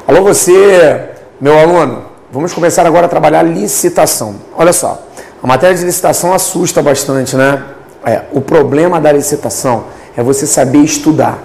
Alô você, meu aluno, vamos começar agora a trabalhar licitação. Olha só, a matéria de licitação assusta bastante, né? O problema da licitação é você saber estudar.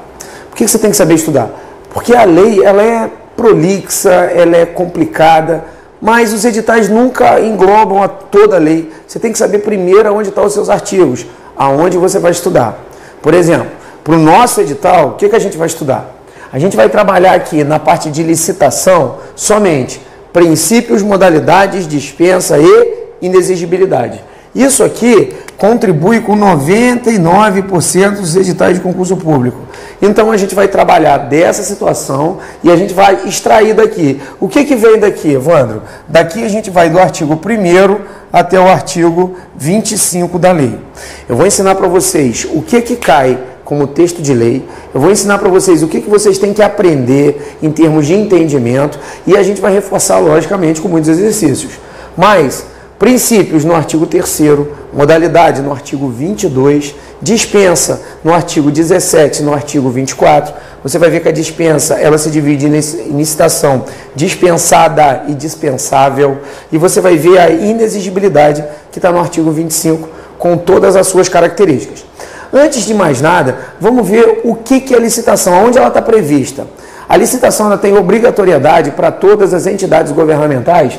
Por que você tem que saber estudar? Porque a lei, ela é prolixa, ela é complicada, mas os editais nunca englobam a toda a lei. Você tem que saber primeiro onde estão os seus artigos, aonde você vai estudar. Por exemplo, para o nosso edital, o que a gente vai estudar? A gente vai trabalhar aqui na parte de licitação somente princípios, modalidades, dispensa e inexigibilidade. Isso aqui contribui com 99% dos editais de concurso público. Então a gente vai trabalhar dessa situação e a gente vai extrair daqui. O que vem daqui, Evandro? Daqui a gente vai do artigo 1º até o artigo 25 da lei. Eu vou ensinar para vocês o que cai como texto de lei, eu vou ensinar para vocês o que vocês têm que aprender em termos de entendimento e a gente vai reforçar, logicamente, com muitos exercícios. Mas, princípios no artigo 3º, modalidade no artigo 22, dispensa no artigo 17, no artigo 24, você vai ver que a dispensa, ela se divide em licitação dispensada e dispensável, e você vai ver a inexigibilidade que está no artigo 25, com todas as suas características. Antes de mais nada, vamos ver o que é a licitação, onde ela está prevista. A licitação ela tem obrigatoriedade para todas as entidades governamentais,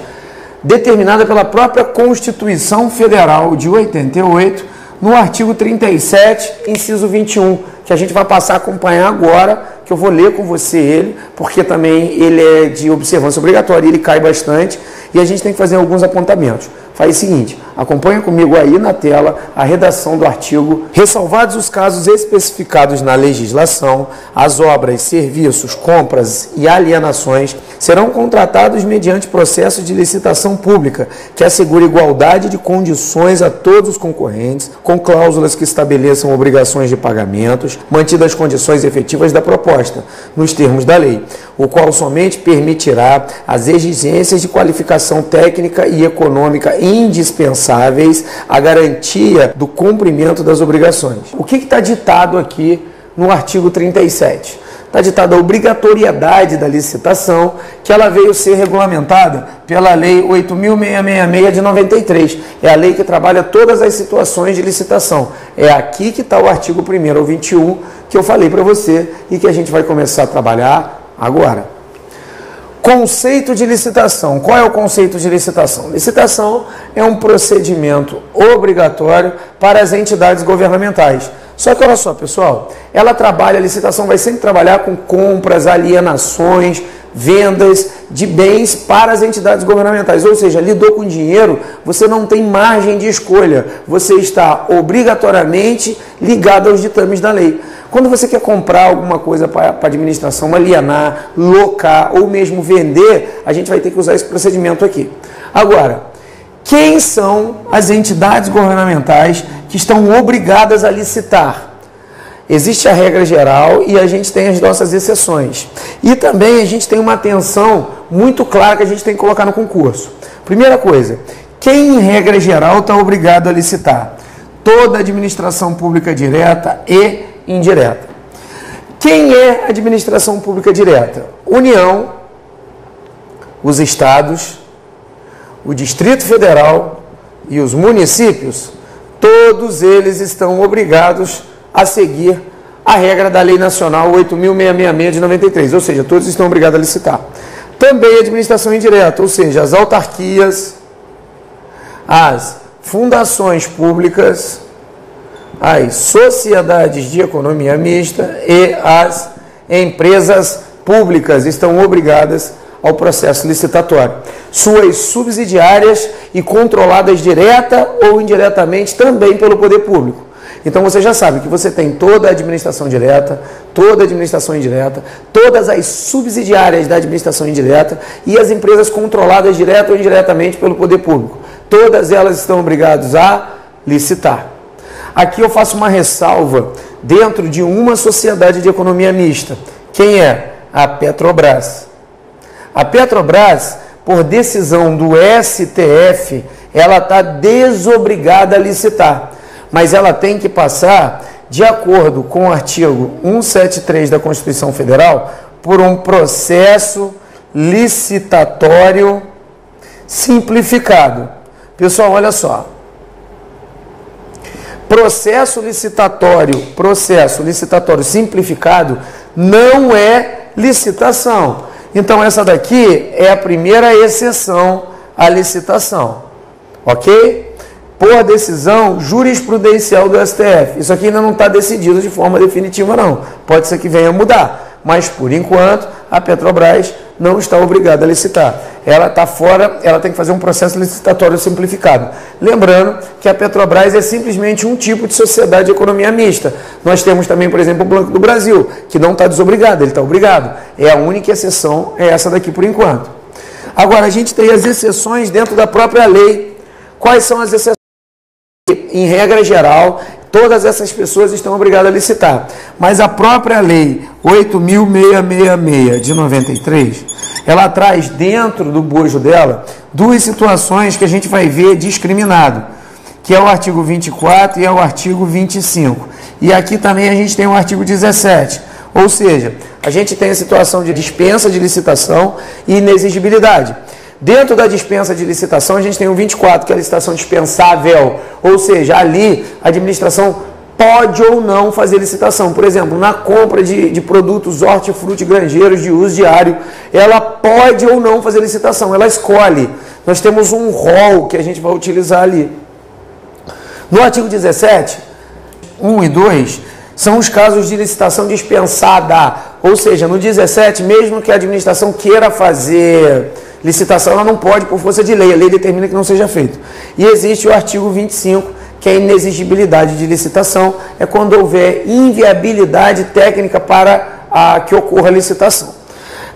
determinada pela própria Constituição Federal de 88, no artigo 37, inciso 21, que a gente vai passar a acompanhar agora, que eu vou ler com você ele, porque também ele é de observância obrigatória, ele cai bastante, e a gente tem que fazer alguns apontamentos. Faz o seguinte, acompanha comigo aí na tela a redação do artigo. Ressalvados os casos especificados na legislação, as obras, serviços, compras e alienações serão contratados mediante processo de licitação pública que assegure igualdade de condições a todos os concorrentes, com cláusulas que estabeleçam obrigações de pagamentos, mantidas as condições efetivas da proposta, nos termos da lei, o qual somente permitirá as exigências de qualificação técnica e econômica indispensáveis à garantia do cumprimento das obrigações. O que está ditado aqui no artigo 37? Está ditada a obrigatoriedade da licitação, que ela veio ser regulamentada pela Lei 8.666 de 93. É a lei que trabalha todas as situações de licitação. É aqui que está o artigo 1º ao 21, que eu falei para você e que a gente vai começar a trabalhar agora. Conceito de licitação. Qual é o conceito de licitação? Licitação é um procedimento obrigatório para as entidades governamentais. Só que olha só, pessoal, a licitação vai sempre trabalhar com compras, alienações, vendas de bens para as entidades governamentais. Ou seja, lidou com dinheiro, você não tem margem de escolha. Você está obrigatoriamente ligado aos ditames da lei. Quando você quer comprar alguma coisa para a administração, alienar, locar ou mesmo vender, a gente vai ter que usar esse procedimento aqui. Agora, quem são as entidades governamentais que estão obrigadas a licitar? Existe a regra geral e a gente tem as nossas exceções. E também a gente tem uma atenção muito clara que a gente tem que colocar no concurso. Primeira coisa, quem em regra geral está obrigado a licitar? Toda a administração pública direta e indireta. Quem é a administração pública direta? União, os estados, o Distrito Federal e os municípios, todos eles estão obrigados a seguir a regra da Lei Nacional 8.666 de 93, ou seja, todos estão obrigados a licitar. Também a administração indireta, ou seja, as autarquias, as fundações públicas, as sociedades de economia mista e as empresas públicas estão obrigadas ao processo licitatório. Suas subsidiárias e controladas direta ou indiretamente também pelo poder público. Então você já sabe que você tem toda a administração direta, toda a administração indireta, todas as subsidiárias da administração indireta e as empresas controladas direta ou indiretamente pelo poder público. Todas elas estão obrigadas a licitar. Aqui eu faço uma ressalva dentro de uma sociedade de economia mista. Quem é? A Petrobras. A Petrobras, por decisão do STF, ela está desobrigada a licitar, mas ela tem que passar de acordo com o artigo 173 da Constituição Federal, por um processo licitatório simplificado. Pessoal, olha só. Processo licitatório simplificado não é licitação. Então, essa daqui é a primeira exceção à licitação, ok? Por decisão jurisprudencial do STF. Isso aqui ainda não está decidido de forma definitiva, não. Pode ser que venha a mudar, mas, por enquanto, a Petrobras não está obrigada a licitar. Ela está fora, ela tem que fazer um processo licitatório simplificado. Lembrando que a Petrobras é simplesmente um tipo de sociedade de economia mista. Nós temos também, por exemplo, o Banco do Brasil, que não está desobrigado, ele está obrigado. É a única exceção, é essa daqui por enquanto. Agora, a gente tem as exceções dentro da própria lei. Quais são as exceções? Em regra geral, todas essas pessoas estão obrigadas a licitar. Mas a própria lei 8.666 de 93, ela traz dentro do bojo dela duas situações que a gente vai ver discriminado, que é o artigo 24 e é o artigo 25. E aqui também a gente tem o artigo 17. Ou seja, a gente tem a situação de dispensa de licitação e inexigibilidade. Dentro da dispensa de licitação, a gente tem o 24, que é a licitação dispensável, ou seja, ali a administração pode ou não fazer licitação. Por exemplo, na compra de produtos hortifrutigranjeiros de uso diário, ela pode ou não fazer licitação, ela escolhe. Nós temos um rol que a gente vai utilizar ali. No artigo 17, 1 e 2, são os casos de licitação dispensada, ou seja, no 17, mesmo que a administração queira fazer licitação, ela não pode por força de lei, a lei determina que não seja feito. E existe o artigo 25, que é a inexigibilidade de licitação, é quando houver inviabilidade técnica para que ocorra a licitação.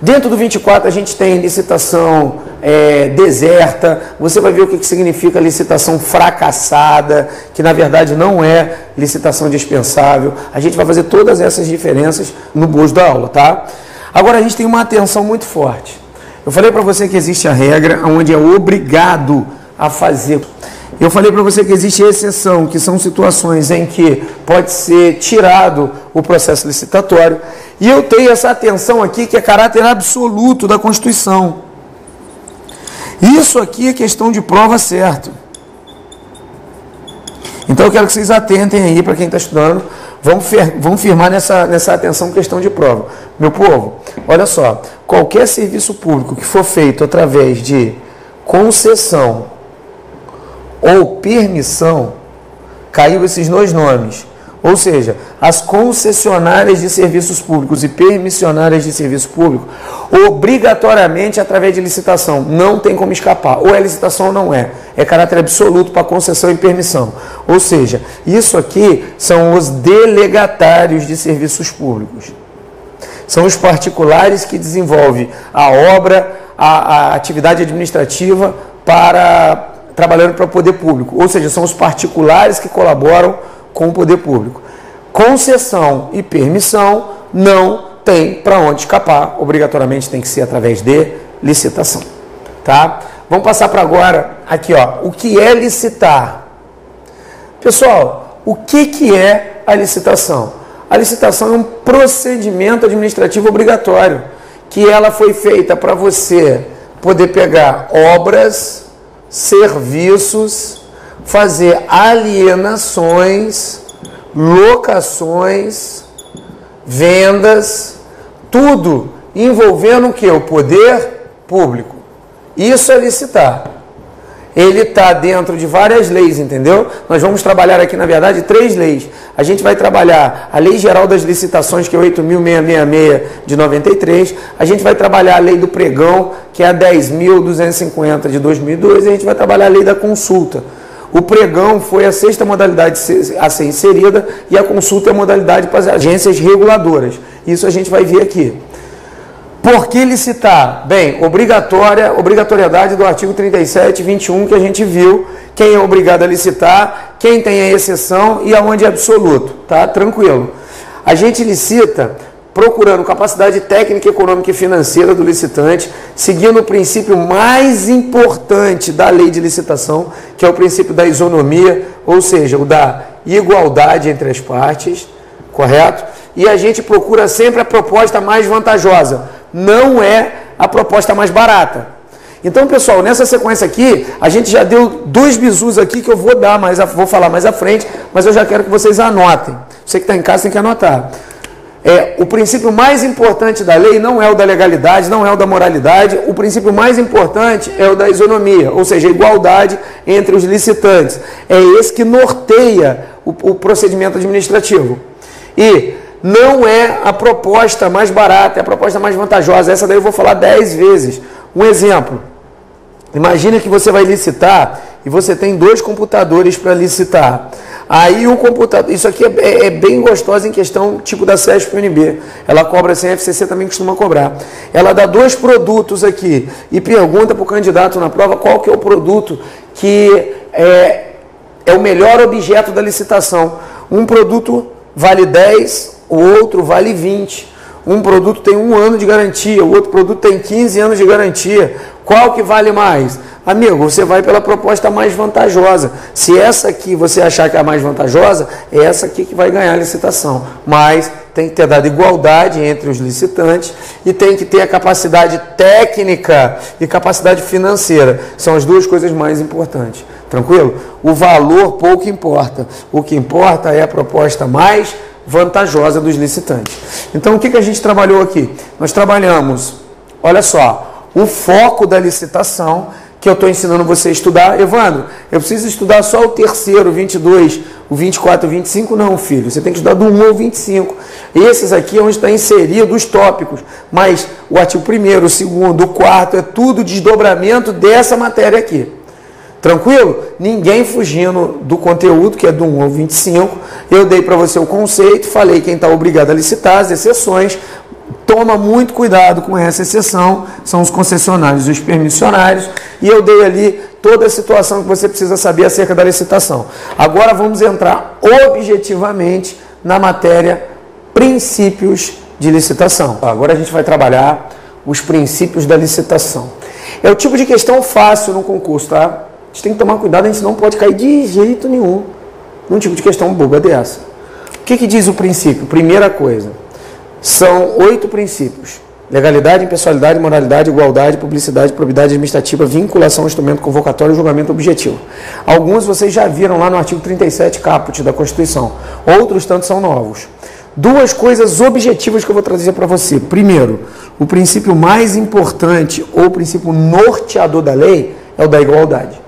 Dentro do 24 a gente tem licitação deserta, você vai ver o que significa licitação fracassada, que na verdade não é licitação dispensável. A gente vai fazer todas essas diferenças no bojo da aula, tá? Agora a gente tem uma atenção muito forte. Eu falei para você que existe a regra onde é obrigado a fazer. Eu falei para você que existe exceção, que são situações em que pode ser tirado o processo licitatório. E eu tenho essa atenção aqui que é caráter absoluto da Constituição. Isso aqui é questão de prova certo. Então eu quero que vocês atentem aí para quem está estudando. Vamos firmar nessa atenção questão de prova. Meu povo, olha só, qualquer serviço público que for feito através de concessão ou permissão, caiu esses dois nomes. Ou seja, as concessionárias de serviços públicos e permissionárias de serviço público, obrigatoriamente através de licitação, não tem como escapar. Ou é licitação ou não é. É caráter absoluto para concessão e permissão. Ou seja, isso aqui são os delegatários de serviços públicos. São os particulares que desenvolvem a obra, a atividade administrativa trabalhando para o poder público. Ou seja, são os particulares que colaboram com o poder público. Concessão e permissão não tem para onde escapar, obrigatoriamente tem que ser através de licitação, tá? Vamos passar para agora, aqui ó, o que é licitar? Pessoal, o que é a licitação? A licitação é um procedimento administrativo obrigatório, que ela foi feita para você poder pegar obras, serviços, fazer alienações, locações, vendas, tudo envolvendo o que? O poder público. Isso é licitar. Ele está dentro de várias leis, entendeu? Nós vamos trabalhar aqui, na verdade, 3 leis. A gente vai trabalhar a Lei Geral das Licitações, que é 8.666 de 93. A gente vai trabalhar a Lei do Pregão, que é a 10.250 de 2002. E a gente vai trabalhar a Lei da Consulta. O pregão foi a 6ª modalidade a ser inserida e a consulta é a modalidade para as agências reguladoras. Isso a gente vai ver aqui. Por que licitar? Bem, obrigatoriedade do artigo 37, 21 que a gente viu. Quem é obrigado a licitar, quem tem a exceção e aonde é absoluto. Tá? Tranquilo. A gente licita procurando capacidade técnica, econômica e financeira do licitante, seguindo o princípio mais importante da lei de licitação, que é o princípio da isonomia, ou seja, o da e igualdade entre as partes, correto? E a gente procura sempre a proposta mais vantajosa, não é a proposta mais barata. Então, pessoal, nessa sequência aqui, a gente já deu 2 bizus aqui que eu vou dar, vou falar mais à frente, mas eu já quero que vocês anotem. Você que está em casa tem que anotar. O princípio mais importante da lei não é o da legalidade, não é o da moralidade, o princípio mais importante é o da isonomia, ou seja, a igualdade entre os licitantes. É esse que norteia o procedimento administrativo. E não é a proposta mais barata, é a proposta mais vantajosa. Essa daí eu vou falar 10 vezes. Um exemplo. Imagina que você vai licitar e você tem 2 computadores para licitar. Aí o computador, isso aqui é bem gostoso em questão tipo da CESP-UNB. Ela cobra assim, a FCC também costuma cobrar. Ela dá 2 produtos aqui e pergunta para o candidato na prova qual que é o produto que é o melhor objeto da licitação. Um produto vale 10, o outro vale 20. Um produto tem 1 ano de garantia, o outro produto tem 15 anos de garantia. Qual que vale mais? Amigo, você vai pela proposta mais vantajosa. Se essa aqui você achar que é a mais vantajosa, é essa aqui que vai ganhar a licitação. Mas tem que ter dado igualdade entre os licitantes e tem que ter a capacidade técnica e capacidade financeira. São as 2 coisas mais importantes. Tranquilo? O valor pouco importa. O que importa é a proposta mais vantajosa dos licitantes. Então, o que a gente trabalhou aqui? Nós trabalhamos, olha só, o foco da licitação, que eu estou ensinando você a estudar. Evandro, eu preciso estudar só o terceiro, o 22, o 24, o 25? Não, filho, você tem que estudar do 1 ao 25. Esses aqui é onde está inserido os tópicos, mas o artigo 1º, o 2º, o 4º, é tudo desdobramento dessa matéria aqui. Tranquilo? Ninguém fugindo do conteúdo, que é do 1 ao 25. Eu dei para você o conceito, falei quem está obrigado a licitar, as exceções. Toma muito cuidado com essa exceção, são os concessionários e os permissionários. E eu dei ali toda a situação que você precisa saber acerca da licitação. Agora vamos entrar objetivamente na matéria princípios de licitação. Agora a gente vai trabalhar os princípios da licitação. É o tipo de questão fácil no concurso, tá? A gente tem que tomar cuidado, a gente não pode cair de jeito nenhum num tipo de questão boba dessa. O que diz o princípio? Primeira coisa, são 8 princípios. Legalidade, impessoalidade, moralidade, igualdade, publicidade, probidade administrativa, vinculação, instrumento, convocatório e julgamento objetivo. Alguns vocês já viram lá no artigo 37 caput da Constituição. Outros tantos são novos. 2 coisas objetivas que eu vou trazer para você. Primeiro, o princípio mais importante ou o princípio norteador da lei é o da igualdade.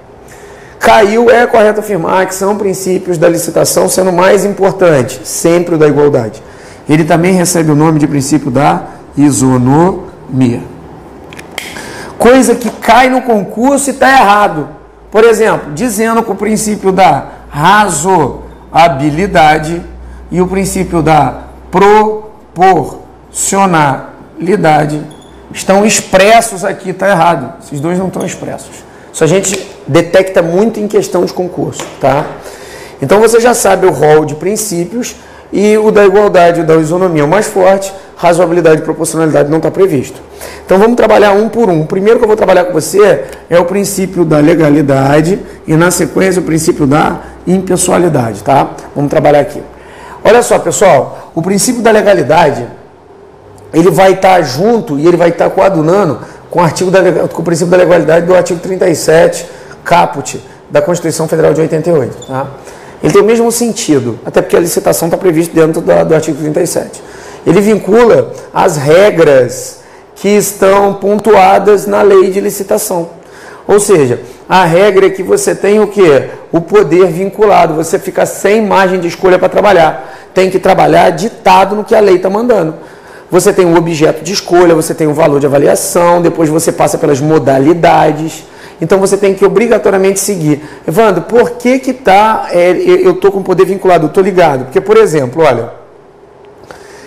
Caiu, é correto afirmar que são princípios da licitação, sendo mais importante, sempre o da igualdade. Ele também recebe o nome de princípio da isonomia. Coisa que cai no concurso e está errado. Por exemplo, dizendo que o princípio da razoabilidade e o princípio da proporcionalidade estão expressos aqui, está errado. Esses 2 não estão expressos. Isso a gente detecta muito em questão de concurso, tá? Então você já sabe o rol de princípios e o da igualdade e o da isonomia é o mais forte, razoabilidade e proporcionalidade não está previsto. Então vamos trabalhar um por um. O primeiro que eu vou trabalhar com você é o princípio da legalidade e na sequência o princípio da impessoalidade, tá? Vamos trabalhar aqui. Olha só, pessoal, o princípio da legalidade, ele vai estar junto e ele vai estar coadunando com o princípio da legalidade do artigo 37 caput da Constituição Federal de 88, tá? Ele tem o mesmo sentido, até porque a licitação está prevista dentro do artigo 37. Ele vincula as regras que estão pontuadas na lei de licitação. Ou seja, a regra é que você tem o quê? O poder vinculado, você fica sem margem de escolha para trabalhar. Tem que trabalhar ditado no que a lei está mandando. Você tem um objeto de escolha, você tem um valor de avaliação, depois você passa pelas modalidades. Então você tem que obrigatoriamente seguir. Evandro, por que eu estou com poder vinculado? Eu estou ligado. Porque, por exemplo, olha,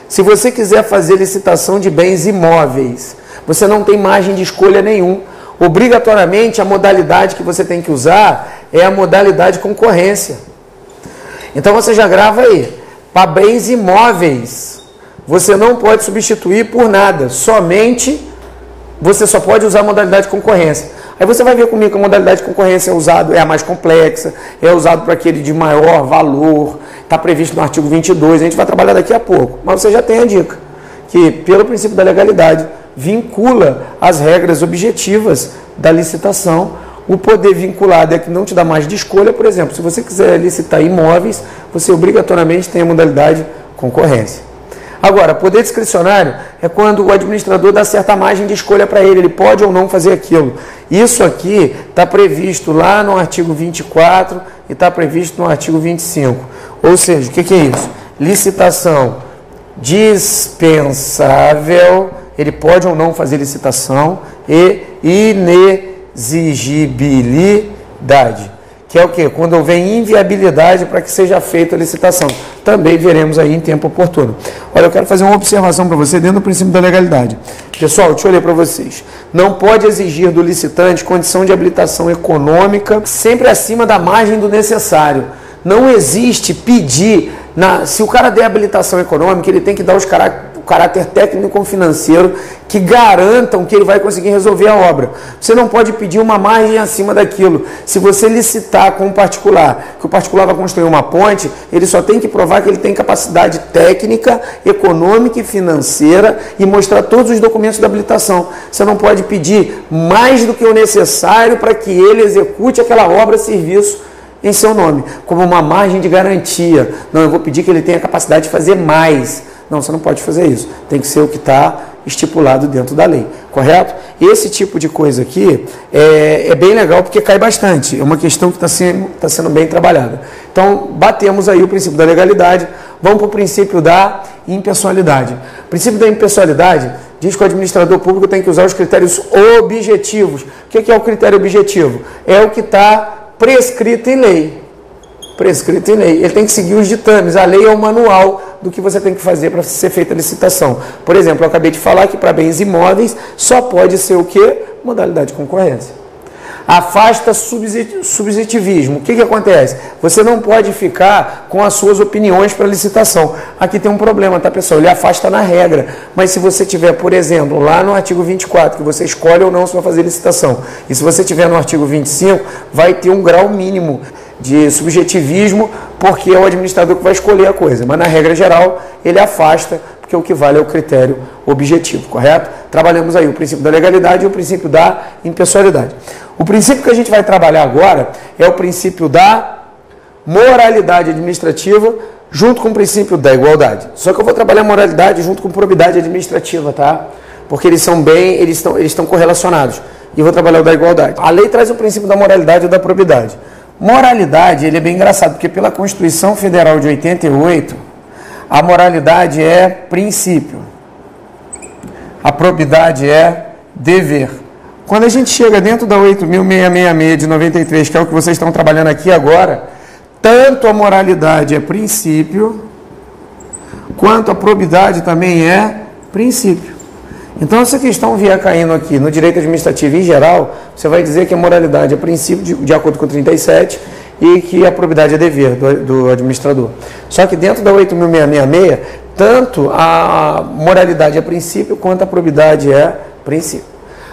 se você quiser fazer licitação de bens imóveis, você não tem margem de escolha nenhum. Obrigatoriamente a modalidade que você tem que usar é a modalidade concorrência. Então você já grava aí. Para bens imóveis, você não pode substituir por nada. Você só pode usar a modalidade de concorrência. Aí você vai ver comigo que a modalidade de concorrência é a mais complexa, é usado para aquele de maior valor, está previsto no artigo 22, a gente vai trabalhar daqui a pouco, mas você já tem a dica, que pelo princípio da legalidade, vincula as regras objetivas da licitação. O poder vinculado é que não te dá mais de escolha, por exemplo, se você quiser licitar imóveis, você obrigatoriamente tem a modalidade concorrência. Agora, poder discricionário é quando o administrador dá certa margem de escolha para ele pode ou não fazer aquilo. Isso aqui está previsto lá no artigo 24 e está previsto no artigo 25. Ou seja, o que é isso? Licitação dispensável, ele pode ou não fazer licitação, e inexigibilidade, que é o quê? Quando houver inviabilidade para que seja feita a licitação. Também veremos aí em tempo oportuno. Olha, eu quero fazer uma observação para você dentro do princípio da legalidade. Pessoal, deixa eu ler para vocês. Não pode exigir do licitante condição de habilitação econômica sempre acima da margem do necessário. Não existe pedir, se o cara der habilitação econômica, ele tem que dar o caráter técnico-financeiro que garantam que ele vai conseguir resolver a obra. Você não pode pedir uma margem acima daquilo. Se você licitar com um particular, que o particular vai construir uma ponte, ele só tem que provar que ele tem capacidade técnica, econômica e financeira e mostrar todos os documentos da habilitação. Você não pode pedir mais do que o necessário para que ele execute aquela obra, serviço em seu nome, como uma margem de garantia. Não, eu vou pedir que ele tenha capacidade de fazer mais. Não, você não pode fazer isso. Tem que ser o que está estipulado dentro da lei, correto? Esse tipo de coisa aqui é bem legal porque cai bastante. É uma questão que está sendo bem trabalhada. Então, batemos aí o princípio da legalidade. Vamos para o princípio da impessoalidade. O princípio da impessoalidade diz que o administrador público tem que usar os critérios objetivos. O que é o critério objetivo? É o que está prescrito em lei. Prescrito em lei. Ele tem que seguir os ditames. A lei é o manual do que você tem que fazer para ser feita a licitação. Por exemplo, eu acabei de falar que para bens imóveis só pode ser o quê? Modalidade de concorrência. Afasta subjetivismo. O que acontece? Você não pode ficar com as suas opiniões para licitação. Aqui tem um problema, tá, pessoal? Ele afasta na regra. Mas se você tiver, por exemplo, lá no artigo 24, que você escolhe ou não se vai fazer licitação, e se você tiver no artigo 25, vai ter um grau mínimo de subjetivismo, porque é o administrador que vai escolher a coisa. Mas na regra geral, ele afasta, porque o que vale é o critério objetivo, correto? Trabalhamos aí o princípio da legalidade e o princípio da impessoalidade. O princípio que a gente vai trabalhar agora é o princípio da moralidade administrativa junto com o princípio da igualdade. Só que eu vou trabalhar moralidade junto com probidade administrativa, tá? Porque eles estão correlacionados. E eu vou trabalhar o da igualdade. A lei traz o princípio da moralidade e da probidade. Moralidade, ele é bem engraçado, porque pela Constituição Federal de 88, a moralidade é princípio, a probidade é dever. Quando a gente chega dentro da 8.666 de 93, que é o que vocês estão trabalhando aqui agora, tanto a moralidade é princípio, quanto a probidade também é princípio. Então, se a questão vier caindo aqui no direito administrativo em geral, você vai dizer que a moralidade é princípio de acordo com o 37 e que a probidade é dever do administrador. Só que dentro da 8.666, tanto a moralidade é princípio quanto a probidade é princípio.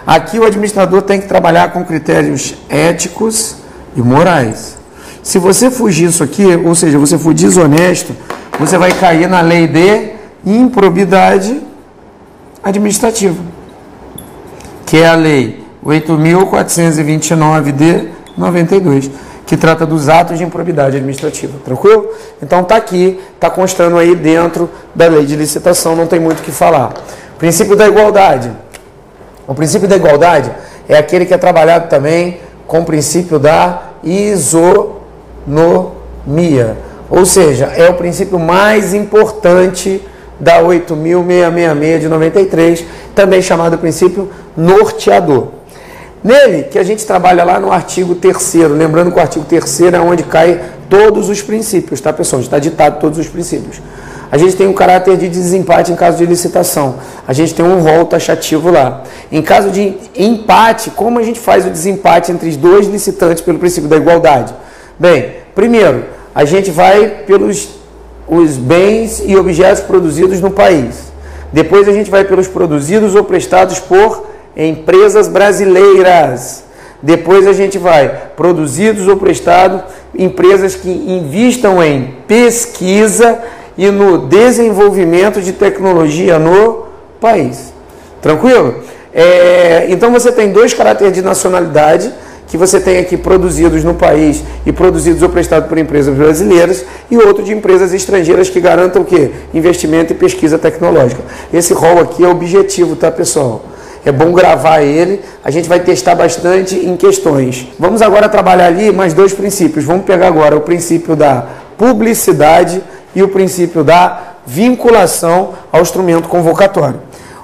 Aqui o administrador tem que trabalhar com critérios éticos e morais. Se você fugir isso aqui, ou seja, você for desonesto, você vai cair na lei de improbidade administrativa, que é a lei 8.429 de 92, que trata dos atos de improbidade administrativa, tranquilo? Então está aqui, está constando aí dentro da lei de licitação, não tem muito o que falar. Princípio da igualdade. O princípio da igualdade é aquele que é trabalhado também com o princípio da isonomia, ou seja, é o princípio mais importante da 8.666 de 93, também chamado princípio norteador. Nele, que a gente trabalha lá no artigo 3º, lembrando que o artigo 3º é onde caem todos os princípios, tá, pessoal? Está ditado todos os princípios. A gente tem um caráter de desempate em caso de licitação. A gente tem um rol taxativo lá. Em caso de empate, como a gente faz o desempate entre os dois licitantes pelo princípio da igualdade? Bem, primeiro, a gente vai pelos os bens e objetos produzidos no país. Depois a gente vai pelos produzidos ou prestados por empresas brasileiras. Depois a gente vai produzidos ou prestados, empresas que investam em pesquisa e no desenvolvimento de tecnologia no país. Tranquilo? Então você tem dois caracteres de nacionalidade, que você tem aqui produzidos no país e produzidos ou prestados por empresas brasileiras, e outro de empresas estrangeiras que garantam o quê? Investimento e pesquisa tecnológica. Esse rol aqui é objetivo, tá, pessoal? É bom gravar ele, a gente vai testar bastante em questões. Vamos agora trabalhar ali mais dois princípios. Vamos pegar agora o princípio da publicidade e o princípio da vinculação ao instrumento convocatório.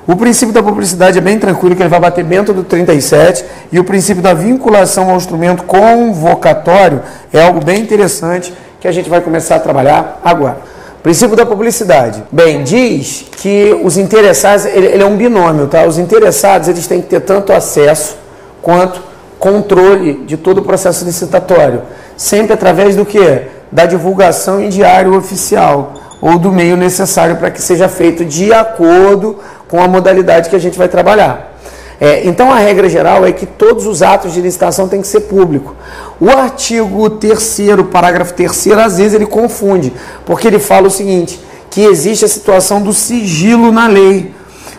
O princípio da publicidade é bem tranquilo, que ele vai bater dentro do 37, e o princípio da vinculação ao instrumento convocatório é algo bem interessante que a gente vai começar a trabalhar agora. Princípio da publicidade. Bem, diz que os interessados, ele é um binômio, tá? Os interessados, eles têm que ter tanto acesso quanto controle de todo o processo licitatório. Sempre através do quê? Da divulgação em diário oficial, ou do meio necessário para que seja feito de acordo com a modalidade que a gente vai trabalhar. Então a regra geral é que todos os atos de licitação têm que ser público. O artigo 3º, parágrafo 3º, às vezes ele confunde, porque ele fala o seguinte, que existe a situação do sigilo na lei,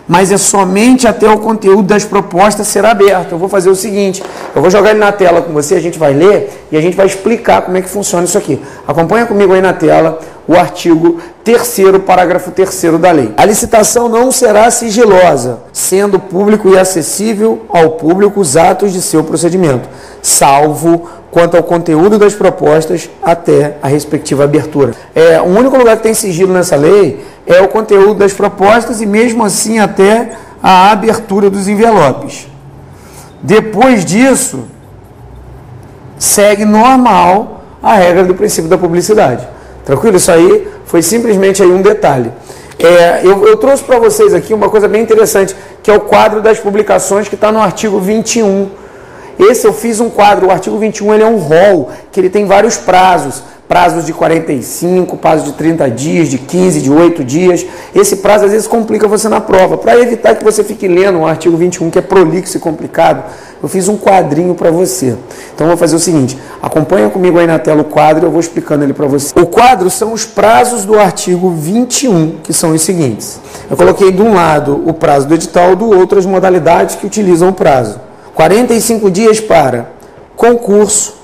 mas é somente até o conteúdo das propostas ser aberto. Eu vou fazer o seguinte, eu vou jogar ele na tela com você, a gente vai ler e a gente vai explicar como é que funciona isso aqui. Acompanha comigo aí na tela o artigo 3º, parágrafo 3º da lei. A licitação não será sigilosa, sendo público e acessível ao público os atos de seu procedimento, salvo quanto ao conteúdo das propostas até a respectiva abertura. O único lugar que tem sigilo nessa lei é o conteúdo das propostas e mesmo assim até a abertura dos envelopes. Depois disso, segue normal a regra do princípio da publicidade. Tranquilo? Isso aí foi simplesmente aí um detalhe. Eu trouxe para vocês aqui uma coisa bem interessante, que é o quadro das publicações que está no artigo 21. Esse eu fiz um quadro, o artigo 21 ele é um rol, que ele tem vários prazos de 45, prazo de 30 dias, de 15, de 8 dias. Esse prazo às vezes complica você na prova. Para evitar que você fique lendo o artigo 21, que é prolixo e complicado, eu fiz um quadrinho para você. Então eu vou fazer o seguinte, acompanha comigo aí na tela o quadro, eu vou explicando ele para você. O quadro são os prazos do artigo 21, que são os seguintes. Eu coloquei de um lado o prazo do edital, do outro as modalidades que utilizam o prazo. 45 dias para concurso,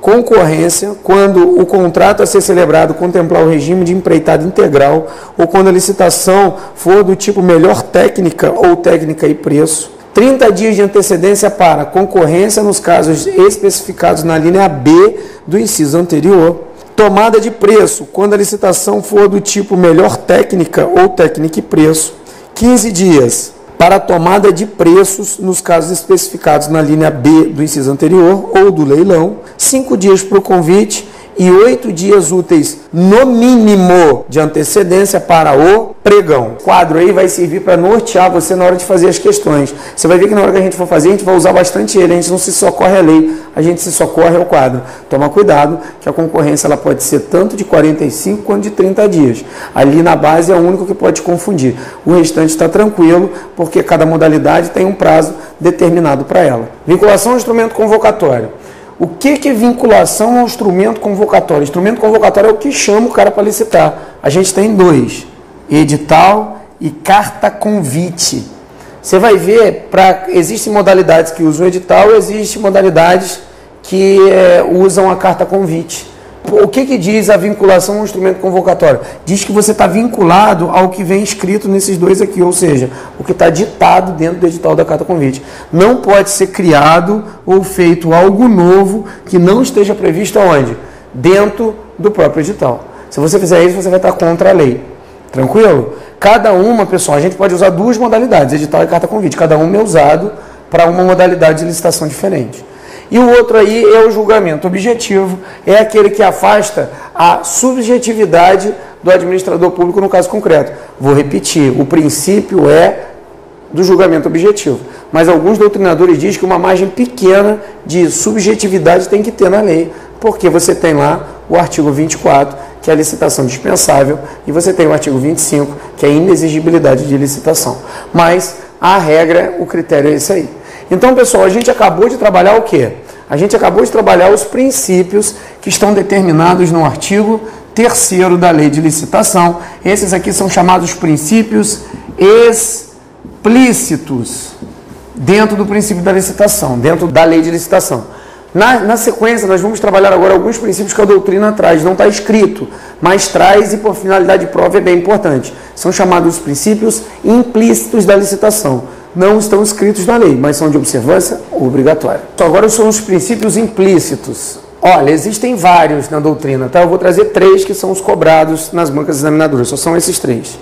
concorrência, quando o contrato a ser celebrado contemplar o regime de empreitada integral ou quando a licitação for do tipo melhor técnica ou técnica e preço. 30 dias de antecedência para concorrência nos casos especificados na linha B do inciso anterior. Tomada de preço, quando a licitação for do tipo melhor técnica ou técnica e preço. 15 dias para a tomada de preços nos casos especificados na linha B do inciso anterior ou do leilão, 5 dias para o convite e 8 dias úteis no mínimo de antecedência para o pregão. O quadro aí vai servir para nortear você na hora de fazer as questões. Você vai ver que na hora que a gente for fazer, a gente vai usar bastante ele, a gente não se socorre à lei, a gente se socorre ao quadro. Toma cuidado que a concorrência ela pode ser tanto de 45 quanto de 30 dias. Ali na base é o único que pode confundir. O restante está tranquilo, porque cada modalidade tem um prazo determinado para ela. Vinculação ao instrumento convocatório. O que é vinculação ao instrumento convocatório? Instrumento convocatório é o que chama o cara para licitar. A gente tem dois, edital e carta convite. Você vai ver, existem modalidades que usam o edital e existem modalidades que usam a carta convite. O que diz a vinculação ao instrumento convocatório? Diz que você está vinculado ao que vem escrito nesses dois aqui, ou seja, o que está ditado dentro do edital da carta convite. Não pode ser criado ou feito algo novo que não esteja previsto aonde? Dentro do próprio edital. Se você fizer isso, você vai estar contra a lei. Tranquilo? Cada uma, pessoal, a gente pode usar duas modalidades, edital e carta convite. Cada uma é usado para uma modalidade de licitação diferente. E o outro aí é o julgamento objetivo, é aquele que afasta a subjetividade do administrador público no caso concreto. Vou repetir, o princípio é do julgamento objetivo, mas alguns doutrinadores dizem que uma margem pequena de subjetividade tem que ter na lei, porque você tem lá o artigo 24, que é a licitação dispensável, e você tem o artigo 25, que é a inexigibilidade de licitação. Mas a regra, o critério é esse aí. Então, pessoal, a gente acabou de trabalhar o quê? A gente acabou de trabalhar os princípios que estão determinados no artigo 3º da Lei de Licitação. Esses aqui são chamados princípios explícitos dentro do princípio da licitação, dentro da Lei de Licitação. Na sequência, nós vamos trabalhar agora alguns princípios que a doutrina traz. Não está escrito, mas traz, e por finalidade de prova é bem importante. São chamados princípios implícitos da licitação. Não estão escritos na lei, mas são de observância obrigatória. Agora são os princípios implícitos. Olha, existem vários na doutrina, tá? Eu vou trazer 3 que são os cobrados nas bancas examinadoras. Só são esses 3.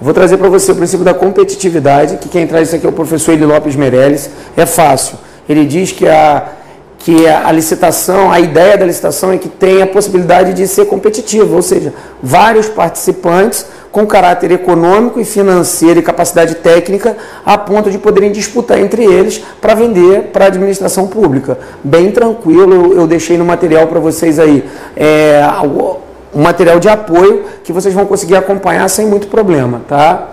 Eu vou trazer para você o princípio da competitividade, que quem traz isso aqui é o professor Eli Lopes Meirelles. É fácil. Ele diz que a licitação, a ideia da licitação é que tem a possibilidade de ser competitiva, ou seja, vários participantes com caráter econômico e financeiro e capacidade técnica a ponto de poderem disputar entre eles para vender para a administração pública. Bem tranquilo, eu deixei no material para vocês aí um material de apoio que vocês vão conseguir acompanhar sem muito problema, tá?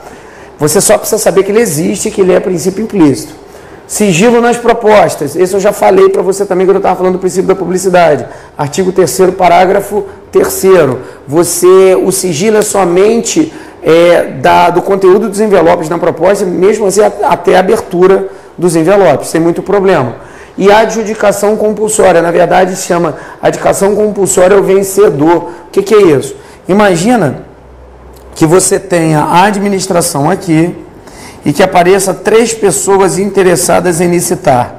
Você só precisa saber que ele existe, que ele é princípio implícito. Sigilo nas propostas, esse eu já falei para você também quando eu estava falando do princípio da publicidade. Artigo 3º, parágrafo 3º. O sigilo é somente do conteúdo dos envelopes na proposta, mesmo assim até a abertura dos envelopes, sem muito problema. E a adjudicação compulsória, na verdade se chama adjudicação compulsória ao vencedor. O que é isso? Imagina que você tenha a administração aqui, e que apareça 3 pessoas interessadas em licitar.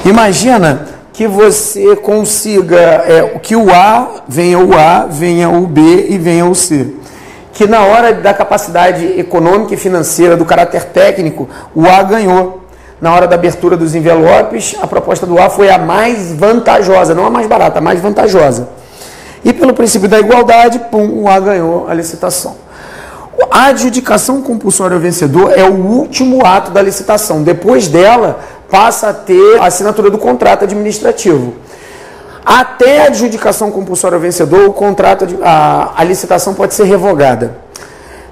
Imagina que você consiga que o A, venha o B e venha o C. Que na hora da capacidade econômica e financeira, do caráter técnico, o A ganhou. Na hora da abertura dos envelopes, a proposta do A foi a mais vantajosa, não a mais barata, a mais vantajosa. E pelo princípio da igualdade, o A ganhou a licitação. A adjudicação compulsória ao vencedor é o último ato da licitação. Depois dela, passa a ter a assinatura do contrato administrativo. Até a adjudicação compulsória ao vencedor, a licitação pode ser revogada.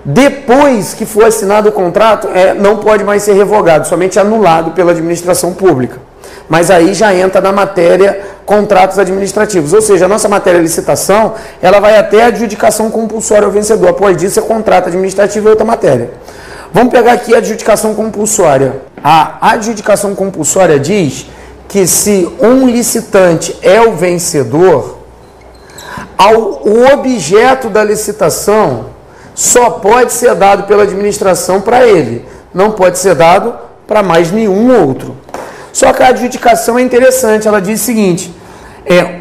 Depois que for assinado o contrato, não pode mais ser revogado, somente anulado pela administração pública. Mas aí já entra na matéria contratos administrativos, ou seja, a nossa matéria licitação, ela vai até a adjudicação compulsória ao vencedor, após disso é contrato administrativo e outra matéria. Vamos pegar aqui a adjudicação compulsória. A adjudicação compulsória diz que se um licitante é o vencedor, o objeto da licitação só pode ser dado pela administração para ele, não pode ser dado para mais nenhum outro. Só que a adjudicação é interessante, ela diz o seguinte,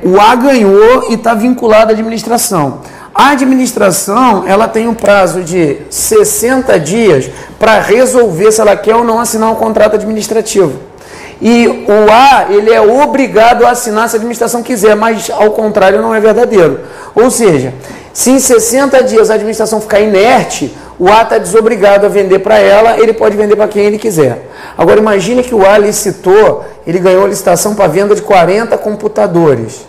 o A ganhou e está vinculado à administração. A administração, ela tem um prazo de 60 dias para resolver se ela quer ou não assinar um contrato administrativo. E o A, ele é obrigado a assinar se a administração quiser, mas ao contrário não é verdadeiro. Ou seja, se em 60 dias a administração ficar inerte, o A está desobrigado a vender para ela, ele pode vender para quem ele quiser. Agora imagine que o A licitou, ele ganhou a licitação para venda de 40 computadores.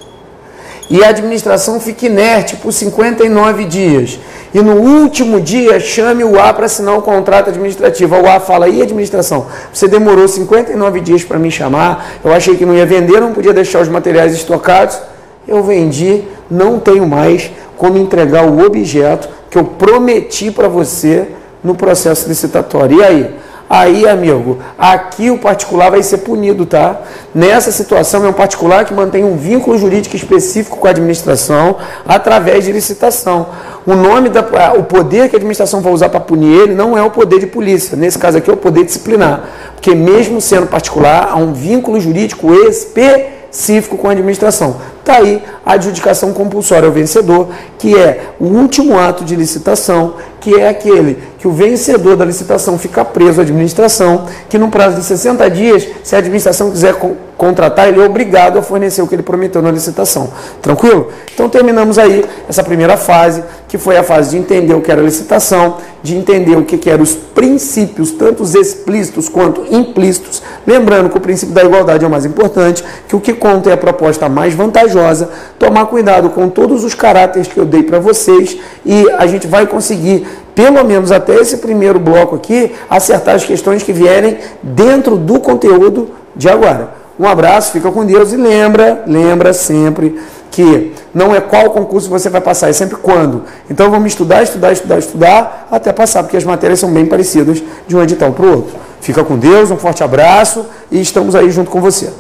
E a administração fica inerte por 59 dias. E no último dia, chame o A para assinar o contrato administrativo. O A fala, e administração, você demorou 59 dias para me chamar, eu achei que não ia vender, não podia deixar os materiais estocados, eu vendi, não tenho mais como entregar o objeto que eu prometi para você no processo licitatório. E aí? Aí, amigo, aqui o particular vai ser punido, tá? Nessa situação é um particular que mantém um vínculo jurídico específico com a administração através de licitação. O poder que a administração vai usar para punir ele não é o poder de polícia, nesse caso aqui é o poder disciplinar, porque mesmo sendo particular, há um vínculo jurídico específico com a administração. Está aí a adjudicação compulsória ao vencedor, que é o último ato de licitação, que é aquele que o vencedor da licitação fica preso à administração, que no prazo de 60 dias, se a administração quiser contratar, ele é obrigado a fornecer o que ele prometeu na licitação. Tranquilo? Então terminamos aí essa primeira fase, que foi a fase de entender o que era a licitação, de entender o que eram os princípios, tanto os explícitos quanto implícitos, lembrando que o princípio da igualdade é o mais importante, que o que conta é a proposta mais vantajosa, tomar cuidado com todos os caráteres que eu dei para vocês e a gente vai conseguir, pelo menos até esse primeiro bloco aqui, acertar as questões que vierem dentro do conteúdo de agora. Um abraço, fica com Deus e lembra sempre que não é qual concurso você vai passar, é sempre quando. Então vamos estudar até passar, porque as matérias são bem parecidas de um edital para o outro. Fica com Deus, um forte abraço e estamos aí junto com você.